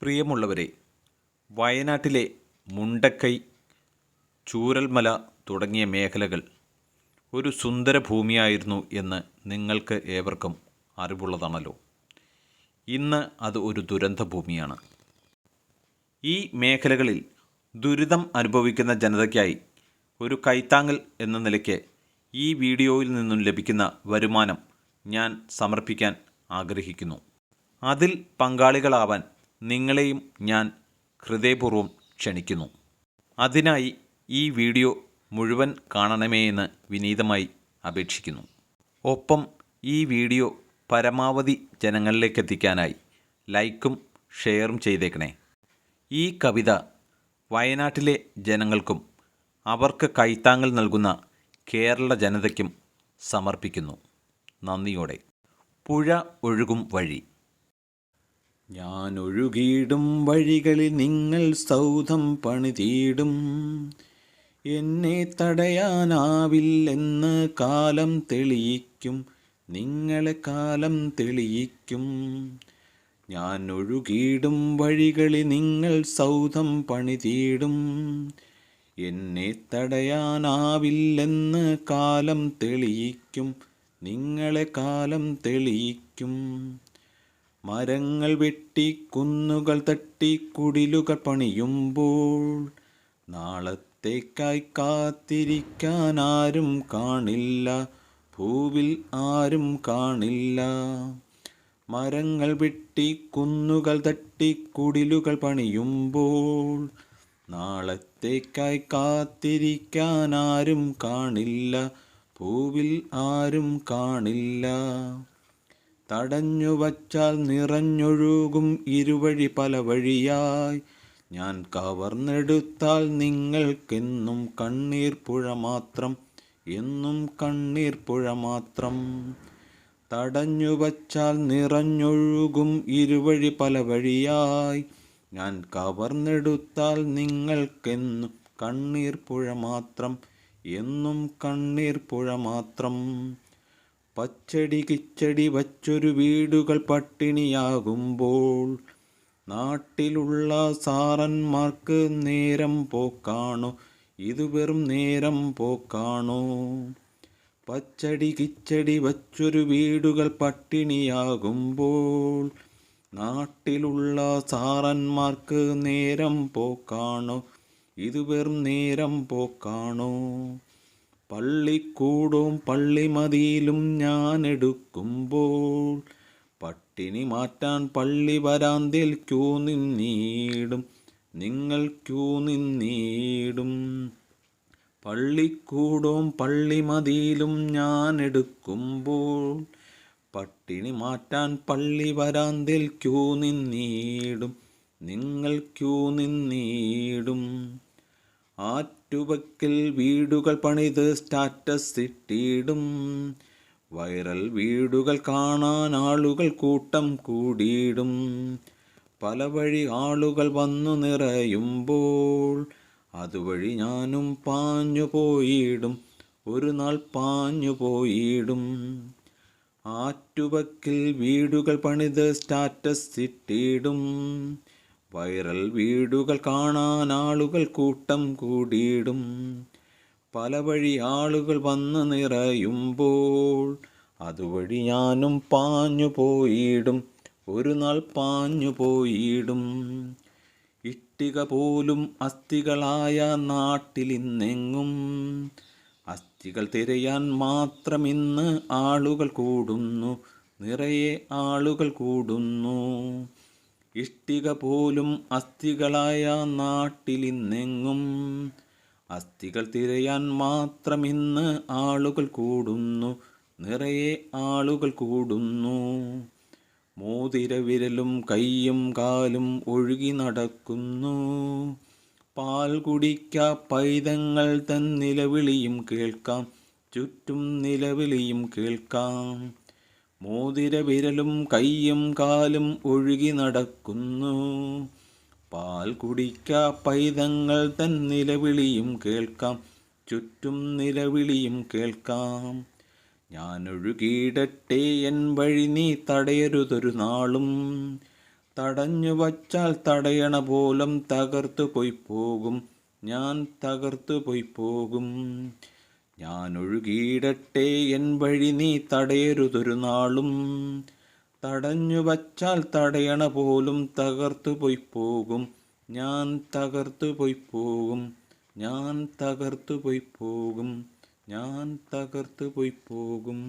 പ്രിയമുള്ളവരെ, വയനാട്ടിലെ മുണ്ടക്കൈ, ചൂരൽമല തുടങ്ങിയ മേഖലകൾ ഒരു സുന്ദര ഭൂമിയായിരുന്നു എന്ന് നിങ്ങൾക്ക് ഏവർക്കും അറിവുള്ളതാണല്ലോ. ഇന്ന് അത് ഒരു ദുരന്ത ഭൂമിയാണ്. ഈ മേഖലകളിൽ ദുരിതം അനുഭവിക്കുന്ന ജനതയ്ക്കായി ഒരു കൈത്താങ്ങൽ എന്ന നിലയ്ക്ക് ഈ വീഡിയോയിൽ നിന്നും ലഭിക്കുന്ന വരുമാനം ഞാൻ സമർപ്പിക്കാൻ ആഗ്രഹിക്കുന്നു. അതിൽ പങ്കാളികളാവാൻ നിങ്ങളെയും ഞാൻ ഹൃദയപൂർവ്വം ക്ഷണിക്കുന്നു. അതിനായി ഈ വീഡിയോ മുഴുവൻ കാണണമേ എന്ന് വിനീതമായി അപേക്ഷിക്കുന്നു. ഒപ്പം ഈ വീഡിയോ പരമാവധി ജനങ്ങളിലേക്ക് എത്തിക്കാനായി ലൈക്കും ഷെയറും ചെയ്തേക്കണേ. ഈ കവിത വയനാട്ടിലെ ജനങ്ങൾക്കും അവർക്ക് കൈത്താങ്ങൽ നൽകുന്ന കേരള ജനതയ്ക്കും സമർപ്പിക്കുന്നു. നന്ദിയോടെ. പുഴ ഒഴുകും വഴി. ഞാനൊഴുകിയിടും വഴികളിൽ നിങ്ങൾ സൗധം പണിതീടും. എന്നെ തടയാനാവില്ലെന്ന് കാലം തെളിയിക്കും, നിങ്ങളെ കാലം തെളിയിക്കും. ഞാൻ ഒഴുകിയിടും വഴികളിൽ നിങ്ങൾ സൗധം പണിതീടും. എന്നെ തടയാനാവില്ലെന്ന് കാലം തെളിയിക്കും, നിങ്ങളെ കാലം തെളിയിക്കും. മരങ്ങൾ വെട്ടി കുന്നുകൾ തട്ടി കുടിലുകൾ പണിയുമ്പോൾ നാളത്തേക്കായി കാത്തിരിക്കാൻ ആരും കാണില്ല, ഭൂവിൽ ആരും കാണില്ല. മരങ്ങൾ വെട്ടി കുന്നുകൾ തട്ടി കുടിലുകൾ പണിയുമ്പോൾ നാളത്തേക്കായി കാത്തിരിക്കാൻ ആരും കാണില്ല, ഭൂവിൽ ആരും കാണില്ല. തടഞ്ഞു വച്ചാൽ നിറഞ്ഞൊഴുകും ഇരുവഴി പല വഴിയായി. ഞാൻ കവർന്നെടുത്താൽ നിങ്ങൾക്കെന്നും കണ്ണീർ പുഴ മാത്രം, എന്നും കണ്ണീർ പുഴ മാത്രം. തടഞ്ഞു വച്ചാൽ നിറഞ്ഞൊഴുകും ഇരുവഴി പല വഴിയായി. ഞാൻ കവർന്നെടുത്താൽ നിങ്ങൾക്കെന്നും കണ്ണീർ പുഴ മാത്രം, എന്നും കണ്ണീർ പുഴ മാത്രം. പച്ചടി കിച്ചടി വച്ചൊരു വീടുകൾ പട്ടിണിയാകുമ്പോൾ നാട്ടിലുള്ള സാറന്മാർക്ക് നേരം പോക്കാണോ, ഇത് വെറും നേരം പോക്കാണോ? പച്ചടി കിച്ചടി വച്ചൊരു വീടുകൾ പട്ടിണിയാകുമ്പോൾ നാട്ടിലുള്ള സാറന്മാർക്ക് നേരം പോക്കാണോ, ഇത് വെറും നേരം പോക്കാണോ? പള്ളിക്കൂടവും പള്ളിമതിയിലും ഞാൻ എടുക്കുമ്പോൾ പട്ടിണി മാറ്റാൻ പള്ളി വരാന്തിൽ ക്യൂ നിന്നീടും, നിങ്ങൾ ക്യൂ നിന്നീടും. പള്ളിക്കൂടവും പള്ളിമതിയിലും ഞാൻ എടുക്കുമ്പോൾ പട്ടിണി മാറ്റാൻ പള്ളി വരാന്തിൽ ക്യൂ നിന്നീടും, നിങ്ങൾ ക്യൂ നിന്നീടും. ആറ്റുവക്കിൽ വീടുകൾ പണിത് സ്റ്റാറ്റസ് ഇട്ടിടും. വൈറൽ വീടുകൾ കാണാൻ ആളുകൾ കൂട്ടം കൂടിയിടും. പല വഴി ആളുകൾ വന്നു നിറയുമ്പോൾ അതുവഴി ഞാനും പാഞ്ഞു പോയിടും, ഒരു നാൾ പാഞ്ഞു പോയിടും. ആറ്റുവക്കിൽ വീടുകൾ പണിത് സ്റ്റാറ്റസ് ഇട്ടിടും. വൈറൽ വീടുകൾ കാണാൻ ആളുകൾ കൂട്ടം കൂടിയിടും. പല വഴി ആളുകൾ വന്ന് നിറയുമ്പോൾ അതുവഴി ഞാനും പാഞ്ഞു പോയിടും, ഒരു നാൾ പാഞ്ഞു പോയിടും. ഇഷ്ടിക പോലും അസ്ഥികളായ നാട്ടിലിന്നെങ്ങും അസ്ഥികൾ തിരയാൻ മാത്രം ഇന്ന് ആളുകൾ കൂടുന്നു, നിറയെ ആളുകൾ കൂടുന്നു. ഇഷ്ടിക പോലും അസ്ഥികളായ നാട്ടിലിന്നെങ്ങും അസ്ഥികൾ തിരയാൻ മാത്രം ഇന്ന് ആളുകൾ കൂടുന്നു, നിറയെ ആളുകൾ കൂടുന്നു. മോതിര വിരലും കൈയും കാലും ഒഴുകി നടക്കുന്നു. പാൽ കുടിക്ക പൈതങ്ങൾ തൻ നിലവിളിയും കേൾക്കാം, ചുറ്റും നിലവിളിയും കേൾക്കാം. മോതിര വിരലും കൈയും കാലും ഒഴുകി നടക്കുന്നു. പാൽ കുടിക്ക പൈതങ്ങൾ തൻ നിലവിളിയും കേൾക്കാം, ചുറ്റും നിലവിളിയും കേൾക്കാം. ഞാനൊഴുകിയിടട്ടെ എൻ വഴി നീ തടയരുതൊരു നാളും, തടഞ്ഞു വച്ചാൽ തടയണ പോലും തകർത്തു പോയി പോകും, ഞാൻ തകർത്തു പോയി പോകും. ഞാൻ ഒഴുകിയിടട്ടെ എൻ വഴി നീ തടയരുതൊരു നാളും, തടഞ്ഞു വച്ചാൽ തടയണ പോലും തകർത്തു പോയി പോകും, ഞാൻ തകർത്തു പോയി പോകും, ഞാൻ തകർത്തു പോയി പോകും, ഞാൻ തകർത്തു പോയി പോകും.